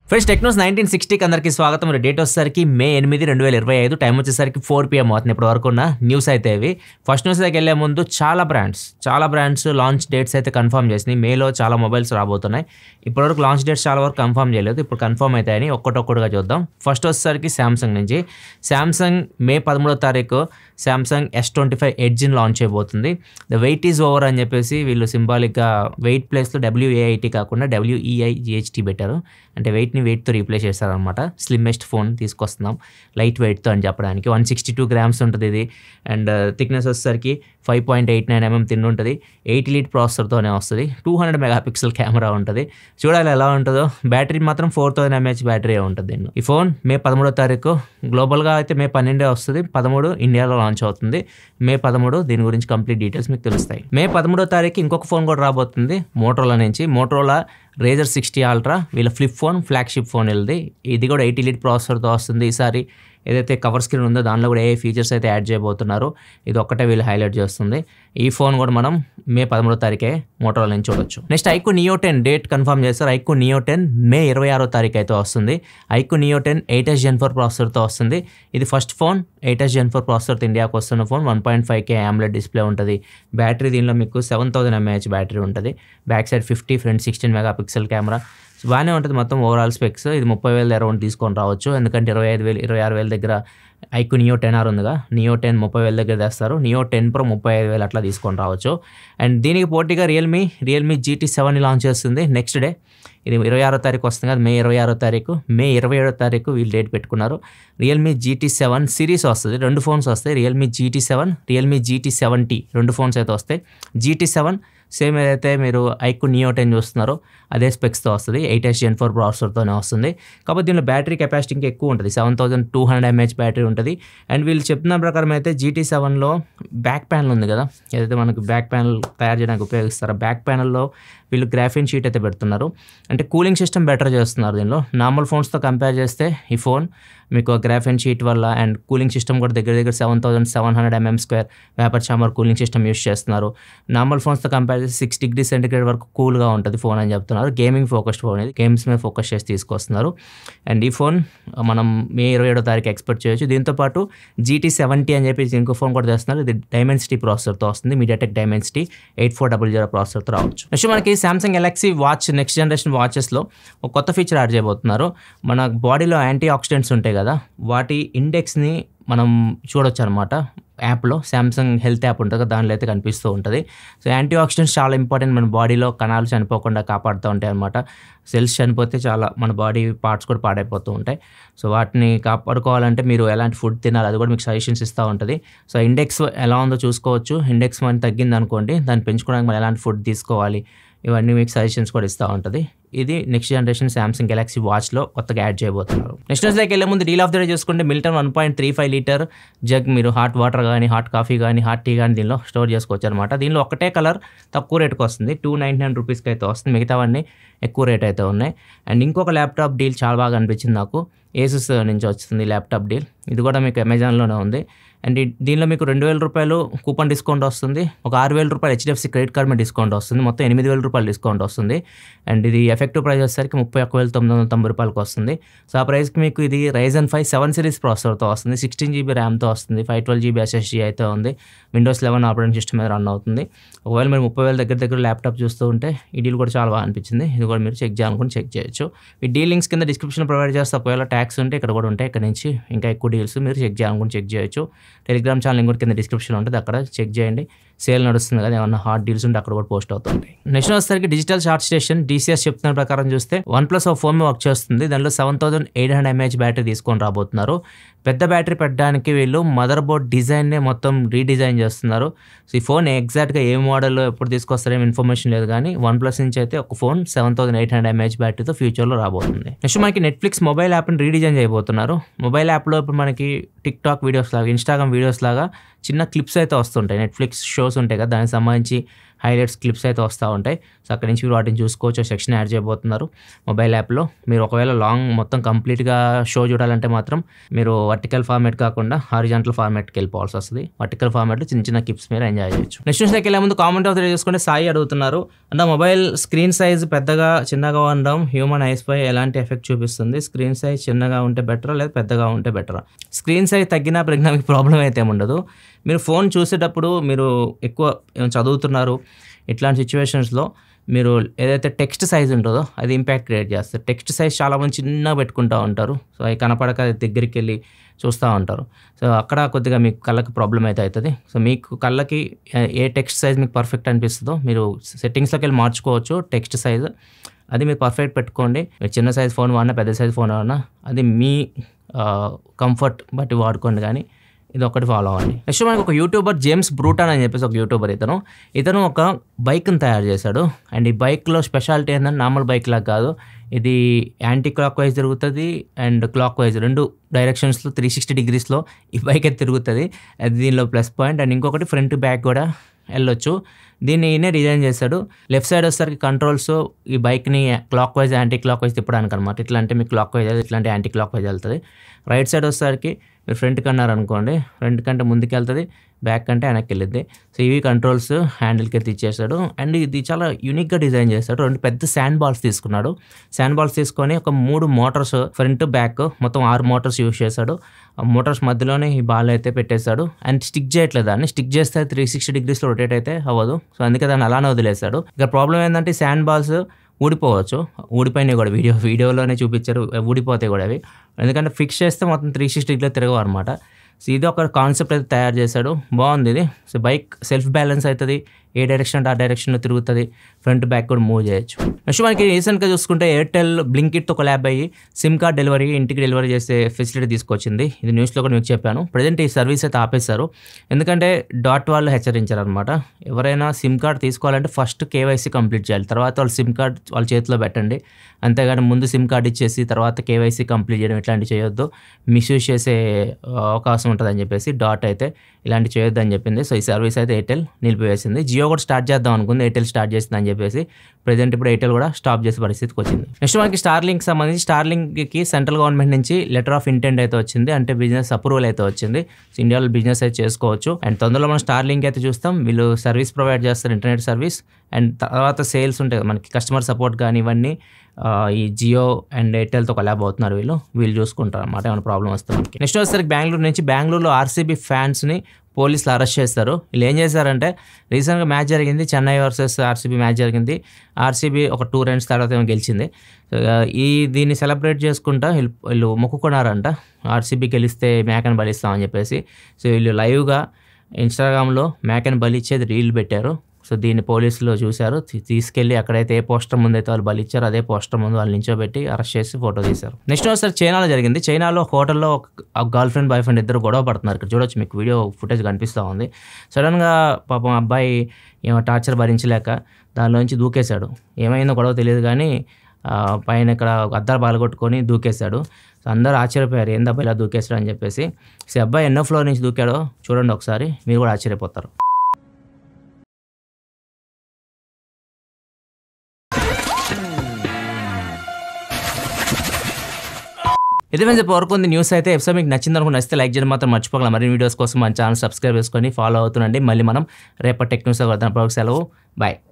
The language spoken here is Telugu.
ఫ్రెండ్స్ టెక్నోస్ 1960కి అందరికీ స్వాగతం. డేట్ వచ్చేసరికి మే 8, 2025. టైం వచ్చేసరికి 4 PM అవుతుంది. ఇప్పటి వరకు ఉన్న న్యూస్ అయితే ఇవి. ఫస్ట్ న్యూస్ దగ్గర వెళ్ళే ముందు చాలా బ్రాండ్స్ లాంచ్ డేట్స్ అయితే కన్ఫర్మ్ చేసినాయి. మేలో చాలా మొబైల్స్ రాబోతున్నాయి. ఇప్పటివరకు లాంచ్ డేట్స్ చాలా వరకు కన్ఫర్మ్ చేయలేదు. ఇప్పుడు కన్ఫర్మ్ అవుతాయని ఒక్కొక్కటిగా చూద్దాం. ఫస్ట్ వచ్చేసరికి శాంసంగ్ నుంచి శాంసంగ్ మే 13వ తారీఖు శాంసంగ్ S25 ఎడ్జ్ని లాంచ్ చేయబోతుంది. ద వెయిట్ ఈజ్ ఓవర్ అని చెప్పేసి వీళ్ళు సింబాలిక్గా వెయిట్ ప్లేస్లో WAIT కాకుండా WEIGHT పెట్టారు. అంటే వెయిట్తో రీప్లేస్ చేస్తారనమాట. స్లిమ్మెస్ట్ ఫోన్ తీసుకొస్తున్నాం లైట్ వెయిట్తో అని చెప్పడానికి. 162 grams ఉంటుంది ఇది. అండ్ థిక్నెస్ వచ్చేసరికి 5.89 mm థిన్ ఉంటుంది. 8 లీడ్ ప్రాసెసర్తోనే వస్తుంది. 200 MP కెమెరా ఉంటుంది. చూడాలి ఎలా ఉంటుందో. బ్యాటరీ మాత్రం 4000 mAh బ్యాటరీ ఉంటుంది దీన్ని. ఈ ఫోన్ మే 13వ తారీఖు గ్లోబల్గా అయితే మే 12 వస్తుంది. 13 ఇండియాలో లాంచ్ అవుతుంది. మే 13 దీని గురించి కంప్లీట్ డీటెయిల్స్ మీకు తెలుస్తాయి. మే 13వ తారీఖు ఇంకొక ఫోన్ కూడా రాబోతుంది మోటరోలా నుంచి. మోటరోలా Razr 60 Ultra వీళ్ళ ఫ్లాగ్షిప్ ఫోన్ ఇది కూడా 80 లీడ్ ప్రాసెసర్తో వస్తుంది. ఈసారి ఏదైతే కవర్ స్క్రీన్ ఉందో దానిలో కూడా ఏ ఫీచర్స్ అయితే యాడ్ చేయబోతున్నారు. ఇది ఒక్కటే వీళ్ళు హైలైట్ చేస్తుంది. ఈ ఫోన్ కూడా మనం మే 13వ తారీఖే మోటరోలా నుంచి చూడొచ్చు. Next iQOO Neo 10 date confirm చేస్తారు. iQOO Neo 10 మే 26వ తారీఖు అయితే వస్తుంది. iQOO Neo 10 8S Gen 4 ప్రాసెసర్తో వస్తుంది. ఇది ఫస్ట్ ఫోన్ 8S Gen 4 ప్రాసెసర్తో ఇండియాకి వస్తున్న ఫోన్. 1.5K AMOLED డిస్ప్లే ఉంటుంది. బ్యాటరీ దీనిలో మీకు 7000 mAh బ్యాటరీ ఉంటుంది. Back side 50, front 16 MP camera బాగానే ఉంటుంది. మొత్తం ఓవరాల్ స్పెక్స్ ఇది 30,000 అరౌండ్ తీసుకొని రావచ్చు. ఎందుకంటే 25,000 26,000 దగ్గర iQOO Neo 10R ఉందిగా. Neo 10 30,000 దగ్గర తెస్తారు. Neo 10 Pro 35,000 అట్లా తీసుకొని రావచ్చు. అండ్ దీనికి పోటీగా రియల్మీ GT7 లాంచ్ చేస్తుంది నెక్స్ట్ డే. ఇది 26వ తారీఖు వస్తుంది కదా, మే 26వ తారీఖు. మే 27వ తారీఖు వీళ్ళు డేట్ పెట్టుకున్నారు. రియల్మీ GT7 సిరీస్ వస్తుంది. 2 ఫోన్స్ వస్తాయి. Realme GT7, Realme GT7T 2 phones అయితే వస్తాయి. GT7 సేమ్ ఏదైతే మీరు iQOO Neo 10 చూస్తున్నారో అదే స్పెక్స్తో వస్తుంది. 8S Gen 4 ప్రాసెసర్తోనే వస్తుంది. కాబట్టి దీనిలో బ్యాటరీ కెపాసిటీ ఇంకా ఎక్కువ ఉంటుంది. 7200 mAh బ్యాటరీ ఉంటుంది. అండ్ వీళ్ళు చెప్తున్న ప్రకారం అయితే GT7లో బ్యాక్ ప్యానల్ ఉంది కదా, ఏదైతే మనకు బ్యాక్ ప్యానల్ తయారు చేయడానికి ఉపయోగిస్తారో బ్యాక్ ప్యానల్లో వీళ్ళు గ్రాఫిన్ షీట్ అయితే పెడుతున్నారు. అంటే కూలింగ్ సిస్టమ్ బెటర్ చేస్తున్నారు దీనిలో. నార్మల్ ఫోన్స్తో కంపేర్ చేస్తే ఈ ఫోన్ మీకు గ్రాఫిన్ షీట్ వల్ల అండ్ కూలింగ్ సిస్టమ్ కూడా దగ్గర 7700 mm² vapour chamber cooling system use చేస్తున్నారు. నార్మల్ ఫోన్స్తో కంపేర్ చేస్తే 6 degrees సెంటిగ్రేడ్ వరకు కూల్గా ఉంటుంది ఫోన్ అని చెప్తున్నారు. గేమింగ్ ఫోకస్డ్ ఫోన్ ఇది. గేమ్స్ మీద ఫోకస్ చేసి తీసుకొస్తున్నారు. అండ్ ఈ ఫోన్ మనం మే 27వ తారీఖు ఎక్స్పెక్ట్ చేయొచ్చు. దీంతోపాటు GT7T అని చెప్పి ఇంకో ఫోన్ కూడా తెస్తున్నారు. ఇది Dimensity ప్రాసెసర్తో వస్తుంది. MediaTek Dimensity 8400 ప్రాసెసర్తో రావచ్చు. నెక్స్ట్ మనకి Samsung Galaxy watch next generation వాచెస్లో ఒక కొత్త ఫీచర్ యాడ్ చేయబోతున్నారు. మన బాడీలో యాంటీ ఆక్సిడెంట్స్ ఉంటాయి కదా, వాటి ఇండెక్స్ని మనం చూడొచ్చు అనమాట. యాప్లో సామ్సంగ్ హెల్త్ యాప్ ఉంటుంది కదా, దానిలో అయితే కనిపిస్తూ ఉంటుంది. సో యాంటీ ఆక్సిడెంట్స్ చాలా ఇంపార్టెంట్. మన బాడీలో కణాలు చనిపోకుండా కాపాడుతూ ఉంటాయి అనమాట. సెల్స్ చనిపోతే చాలా మన బాడీ పార్ట్స్ కూడా పాడైపోతూ ఉంటాయి. సో వాటిని కాపాడుకోవాలంటే మీరు ఎలాంటి ఫుడ్ తినాలి అది కూడా మీకు సజెషన్స్ ఇస్తూ ఉంటుంది. సో ఇండెక్స్ ఎలా ఉందో చూసుకోవచ్చు. ఇండెక్స్ మనం తగ్గింది అనుకోండి, దాన్ని పెంచుకోవడానికి మనం ఎలాంటి ఫుడ్ తీసుకోవాలి ఇవన్నీ మీకు సజెషన్స్ కూడా ఇస్తూ ఉంటుంది. ఇది నెక్స్ట్ జనరేషన్ సామ్సంగ్ గెలాక్సీ వాచ్లో కొత్తగా యాడ్ చేయబోతున్నారు. నెక్స్ట్ న్యూస్లోకి వెళ్ళే ముందు డీల్ ఆఫ్ ద డే చూసుకుంటే మిల్టన్ 1.35 లీటర్ జగ్ మీరు హాట్ వాటర్ కానీ హాట్ కాఫీ కానీ హాట్ టీ కానీ దీనిలో స్టోర్ చేసుకోవచ్చు అనమాట. దీనిలో ఒకటే కలర్ తక్కువ రేటుకి వస్తుంది. 299 రూపీస్కి అయితే వస్తుంది. మిగతావన్నీ ఎక్కువ రేట్ అయితే ఉన్నాయి. అండ్ ఇంకొక ల్యాప్టాప్ డీల్ చాలా బాగా అనిపించింది నాకు. ఏసూస్ నుంచి వస్తుంది ల్యాప్టాప్ డీల్. ఇది కూడా మీకు అమెజాన్లోనే ఉంది. అండ్ దీనిలో మీకు 2,000 రూపాయలు కూపన్ డిస్కౌంట్ వస్తుంది. ఒక 6,000 రూపాయలు HDFC క్రెడిట్ కార్డ్ మీద డిస్కౌంట్ వస్తుంది. మొత్తం 8,000 రూపాయలు డిస్కౌంట్ వస్తుంది. అండ్ ఇది ఎఫెక్టివ్ ప్రైస్ వచ్చేసరికి 31,990 రూపాయలకు వస్తుంది. సో ఆ ప్రైస్కి మీకు ఇది Ryzen 5 7 సిరీస్ ప్రాసెసర్తో వస్తుంది. 16GB ర్యామ్తో వస్తుంది. 512GB SSD అయితే ఉంది. Windows 11 ఆపరేటింగ్ సిస్టమ్ మీద రన్ అవుతుంది. ఒకవేళ మీరు 30,000 దగ్గర ల్యాప్టాప్ చూస్తూ ఉంటే ఈ డీల్ కూడా చాలా బాగా అనిపించింది. ఇది కూడా మీరు చెక్ చేయాలనుకుని చెక్ చేయొచ్చు. ఈ డీల్ లింక్స్ కింద డిస్క్రిప్షన్ ప్రొవైడ్ చేస్తే ఒకవేళ ట్యాక్స్ ఉంటే ఇక్కడ కూడా ఉంటాయి. ఇక్కడ నుంచి ఇంకా ఎక్కువ డీల్స్ మీరు చెక్ చేయాలనుకుని చెక్ చేయొచ్చు. టెలిగ్రామ్ ఛానల్ లింక్ కూడా కింద డిస్క్రిప్షన్ ఉంటుంది, అక్కడ చెక్ చేయండి. సేల్ నడుస్తుంది కదా, ఏమన్నా హాట్ డీల్స్ ఉంటే అక్కడ కూడా పోస్ట్ అవుతుంటాయి. నెక్స్ట్ వచ్చేసరికి డిజిటల్ చార్జ్ స్టేషన్ DCS చెప్తున్న ప్రకారం చూస్తే OnePlus ఫోన్ వర్క్ చేస్తుంది. దానిలో 7800 mAh బ్యాటరీ తీసుకొని రాబోతున్నారు. పెద్ద బ్యాటరీ పెట్టడానికి వీళ్ళు మదర్ బోర్డ్ డిజైన్నే మొత్తం రీడిజైన్ చేస్తున్నారు. సో ఈ ఫోన్ ఎగ్జాక్ట్గా ఏ మోడల్ ఎప్పుడు తీసుకొస్తారేమో ఇన్ఫర్మేషన్ లేదు, కానీ OnePlus నుంచి అయితే ఒక ఫోన్ 7800 mAh బ్యాటరీతో ఫ్యూచర్లో రాబోతుంది. నెక్స్ట్ మనకి నెట్ఫ్లిక్స్ మొబైల్ యాప్ని రీడిజైన్ చేయబోతున్నారు. మొబైల్ యాప్లో ఇప్పుడు మనకి టిక్టాక్ వీడియోస్ లాగా, ఇన్స్టాగ్రామ్ వీడియోస్ లాగా చిన్న క్లిప్స్ అయితే వస్తుంటాయి. నెట్ఫ్లిక్స్ షోస్ ఉంటాయి కదా, దానికి సంబంధించి హైలైట్స్ క్లిప్స్ అయితే వస్తూ ఉంటాయి. సో అక్కడి నుంచి మీరు వాటిని చూసుకోవచ్చు. సెక్షన్ యాడ్ చేయబోతున్నారు మొబైల్ యాప్లో. మీరు ఒకవేళ లాంగ్ మొత్తం కంప్లీట్గా షో చూడాలంటే మాత్రం మీరు వర్టికల్ ఫార్మాట్ కాకుండా హారిజాంటల్ ఫార్మాట్కి వెళ్ళిపోవాల్సి వస్తుంది. వర్టికల్ ఫార్మాట్లో చిన్న చిన్న క్లిప్స్ మీరు ఎంజాయ్ చేయొచ్చు. నెక్స్ట్ న్యూస్లోకి వెళ్ళే ముందు కామెంట్ అవుతుంది చూసుకుంటే సాయి అడుగుతున్నారు, అంటే మొబైల్ స్క్రీన్ సైజ్ పెద్దగా చిన్నగా ఉండడం హ్యూమన్ ఐస్ పై ఎలాంటి ఎఫెక్ట్ చూపిస్తుంది? స్క్రీన్ సైజ్ చిన్నగా ఉంటే బెటరా లేదా పెద్దగా ఉంటే బెటరా? స్క్రీన్ సైజ్ తగ్గినా పెరిగినా మీకు ప్రాబ్లం అయితే ఉండదు. మీరు ఫోన్ చూసేటప్పుడు మీరు ఎక్కువ చదువుతున్నారు ఇట్లాంటి సిచ్యువేషన్స్లో మీరు ఏదైతే టెక్స్ట్ సైజ్ ఉంటుందో అది ఇంపాక్ట్ క్రియేట్ చేస్తారు. టెక్స్ట్ సైజ్ చాలామంది చిన్నగా పెట్టుకుంటూ ఉంటారు. సో అవి కనపడక దగ్గరికి వెళ్ళి చూస్తూ ఉంటారు. సో అక్కడ కొద్దిగా మీకు కళ్ళకి ప్రాబ్లం అయితే అవుతుంది. సో మీకు కళ్ళకి ఏ టెక్స్ట్ సైజ్ మీకు పర్ఫెక్ట్ అనిపిస్తుందో మీరు సెట్టింగ్స్లోకి వెళ్ళి మార్చుకోవచ్చు టెక్స్ట్ సైజ్. అది మీరు పర్ఫెక్ట్ పెట్టుకోండి. మీరు చిన్న సైజ్ ఫోన్ వాడినా పెద్ద సైజ్ ఫోన్ వాడినా అది మీ కంఫర్ట్ బట్టి వాడుకోండి, కానీ ఇది ఒకటి ఫాలో అవ్వండి. నెక్స్ట్ మనకి ఒక యూట్యూబర్ జేమ్స్ బ్రూటన్ అని చెప్పేసి ఒక యూట్యూబర్ ఇతను ఒక బైక్ని తయారు చేశాడు. అండ్ ఈ బైక్లో స్పెషాలిటీ ఏంటంటే నార్మల్ బైక్ లాగా కాదు, ఇది యాంటీ క్లాక్ వైజ్ తిరుగుతుంది అండ్ క్లాక్ వైజ్ 2 డైరెక్షన్స్లో 360 degreesలో ఈ బైక్ అయితే తిరుగుతుంది. అది దీనిలో ప్లస్ పాయింట్. అండ్ ఇంకొకటి ఫ్రంట్ బ్యాక్ కూడా వెళ్ళొచ్చు. దీన్ని ఈయనే డిజైన్ చేశాడు. లెఫ్ట్ సైడ్ వచ్చేసరికి కంట్రోల్స్ ఈ బైక్ని clock wise anti clock wise తిప్పడానికి అనమాట. ఇట్లా అంటే మీకు క్లాక్ వైజ్ ఇట్లా అంటే యాంటీ క్లాక్ వైజ్ వెళ్తుంది. రైట్ సైడ్ వచ్చేసరికి మీరు ఫ్రంట్కి అన్నారనుకోండి, ఫ్రంట్ కంటే ముందుకు వెళ్తుంది, బ్యాక్ కంటే వెనక్కి వెళ్ళిద్ది. సో ఇవి కంట్రోల్స్ హ్యాండిల్కి అయితే ఇచ్చేసాడు. అండ్ ఇది చాలా యూనిక్గా డిజైన్ చేశాడు. 2 పెద్ద శాండ్ బాల్స్ తీసుకున్నాడు. శాండ్ బాల్స్ తీసుకొని ఒక 3 మోటార్స్ ఫ్రంట్ బ్యాక్ మొత్తం 6 మోటార్స్ యూజ్ చేశాడు. ఆ మోటార్స్ మధ్యలోనే ఈ బాల్ అయితే పెట్టేశాడు. అండ్ స్టిక్ చేయట్లేదు, దాన్ని స్టిక్ చేస్తే 360 degreesలో రొటేట్ అయితే అవ్వదు. సో అందుకే దాన్ని అలానే వదిలేశాడు. ఇక ప్రాబ్లం ఏంటంటే శాండ్ బాల్స్ ఊడిపోవచ్చు, ఊడిపోయినాయి కూడా వీడియోలోనే చూపించారు, ఊడిపోతాయి కూడా అవి. ఎందుకంటే ఫిక్స్ చేస్తే మొత్తం 360 degreesలో తిరగవు అనమాట. సో ఇది ఒక కాన్సెప్ట్ అయితే తయారు చేశాడు, బాగుంది ఇది. సో బైక్ సెల్ఫ్ బ్యాలెన్స్ అవుతుంది, ఏ డైరెక్షన్ అంటే ఆ డైరెక్షన్లో తిరుగుతుంది, ఫ్రంట్ బ్యాక్ కూడా మూవ్ చేయొచ్చు. నెక్స్ట్ మనకి రీసెంట్గా చూసుకుంటే ఎయిర్టెల్ బ్లింకిట్తో కొలాబ్ అయ్యి సిమ్ కార్డ్ డెలివరీ ఇంటికి డెలివరీ చేసే ఫెసిలిటీ తీసుకొచ్చింది. ఇది న్యూస్లో కూడా మీకు చెప్పాను. ప్రజెంట్ ఈ సర్వీస్ అయితే ఆపేశారు, ఎందుకంటే డాట్ వాళ్ళు హెచ్చరించారు అనమాట. ఎవరైనా సిమ్ కార్డ్ తీసుకోవాలంటే ఫస్ట్ కేవైసీ కంప్లీట్ చేయాలి, తర్వాత వాళ్ళు సిమ్ కార్డ్ వాళ్ళ చేతిలో పెట్టండి. అంతేగాని ముందు సిమ్ కార్డ్ ఇచ్చేసి తర్వాత కేవైసీ కంప్లీట్ చేయడం ఇట్లాంటివి చేయొద్దు, మిస్యూజ్ చేసే అవకాశం ఉంటుందని చెప్పేసి డాట్ అయితే ఇలాంటి చేయొద్దు అని చెప్పింది. సో ఈ సర్వీస్ అయితే ఎయిర్టెల్ నిలిపివేసింది. జియో కూడా స్టార్ట్ చేద్దాం అనుకుంది, ఎయిర్టెల్ స్టార్ట్ చేసింది అని చెప్పేసి ప్రజెంట్ ఇప్పుడు ఎయిర్టెల్ కూడా స్టాప్ చేసే పరిస్థితికి వచ్చింది. నెక్స్ట్ మనకి స్టార్లింక్ సంబంధించి స్టార్లింక్కి సెంట్రల్ గవర్నమెంట్ నుంచి లెటర్ ఆఫ్ ఇంటెంట్ అయితే వచ్చింది, అంటే బిజినెస్ అప్రూవల్ అయితే వచ్చింది. సో ఇండియాలో బిజినెస్ అయితే చేసుకోవచ్చు. అండ్ తొందరలో మనం స్టార్లింక్ అయితే చూస్తాం. వీళ్ళు సర్వీస్ ప్రొవైడ్ చేస్తారు, ఇంటర్నెట్ సర్వీస్. అండ్ తర్వాత సేల్స్ ఉంటాయి మనకి, కస్టమర్ సపోర్ట్ కానీ ఇవన్నీ ఈ జియో అండ్ ఎయిర్టెల్తో కొలాబ్ అవుతున్నారు. వీళ్ళు చూసుకుంటారు అన్నమాట ఏమైనా ప్రాబ్లం వస్తే మనకి. నెక్స్ట్ వచ్చేసరికి బెంగళూరులో ఆర్సీబీ ఫ్యాన్స్ని పోలీసులు అరెస్ట్ చేస్తారు. వీళ్ళు ఏం చేశారంటే, రీసెంట్గా మ్యాచ్ జరిగింది, చెన్నై వర్సెస్ ఆర్సీబీ మ్యాచ్ జరిగింది. ఆర్సీబీ ఒక 2 runs తర్వాత ఏమో గెలిచింది. దీన్ని సెలబ్రేట్ చేసుకుంటా వీళ్ళు మొక్కుకున్నారంట, ఆర్సీబీ గెలిస్తే మేకను బలిస్తామని చెప్పేసి. సో వీళ్ళు లైవ్గా ఇన్స్టాగ్రామ్లో మేకను బలిచ్చేది రీల్ పెట్టారు. సో దీన్ని పోలీసులు చూశారు, తీసుకెళ్ళి ఎక్కడైతే ఏ పోస్టర్ ముందు అయితే వాళ్ళు బలిచ్చారో అదే పోస్టర్ ముందు వాళ్ళు నించోబెట్టి అరెస్ట్ చేసి ఫోటో తీశారు. నెక్స్ట్ ఒకసారి చైనాలో జరిగింది. చైనాలో హోటల్లో గర్ల్ ఫ్రెండ్ బాయ్ ఫ్రెండ్ ఇద్దరు గొడవ పడుతున్నారు. ఇక్కడ చూడొచ్చు, మీకు వీడియో ఫుటేజ్ కనిపిస్తూ ఉంది. సడన్గా పాపం అబ్బాయి ఏమో టార్చర్ భరించలేక దానిలోంచి దూకేశాడు. ఏమైందో గొడవ తెలియదు కానీ పైన ఇక్కడ అద్దాలు బాలగొట్టుకొని దూకేశాడు. సో అందరూ ఆశ్చర్యపోయారు, ఏంది అబ్బాయి ఇలా దూకేశాడు అని చెప్పేసి. సో అబ్బాయి ఎన్నో ఫ్లోర్ నుంచి దూకాడో చూడండి ఒకసారి, మీరు కూడా ఆశ్చర్యపోతారు. ఇదే చెప్పి వరకు ఉంది న్యూస్ అయితే. ఎపిసోడ్ మీకు నచ్చింది అనుకుంటే నచ్చితే లైక్ చేయడం మాత్రం మర్చిపోగలం. మరిన్ని వీడియోస్ కోసం మన ఛానల్ సబ్స్క్రైబ్ చేసుకొని ఫాలో అవుతుండండి. మళ్ళీ మనం రేపటి టెక్ న్యూస్ సెలవు. బాయ్.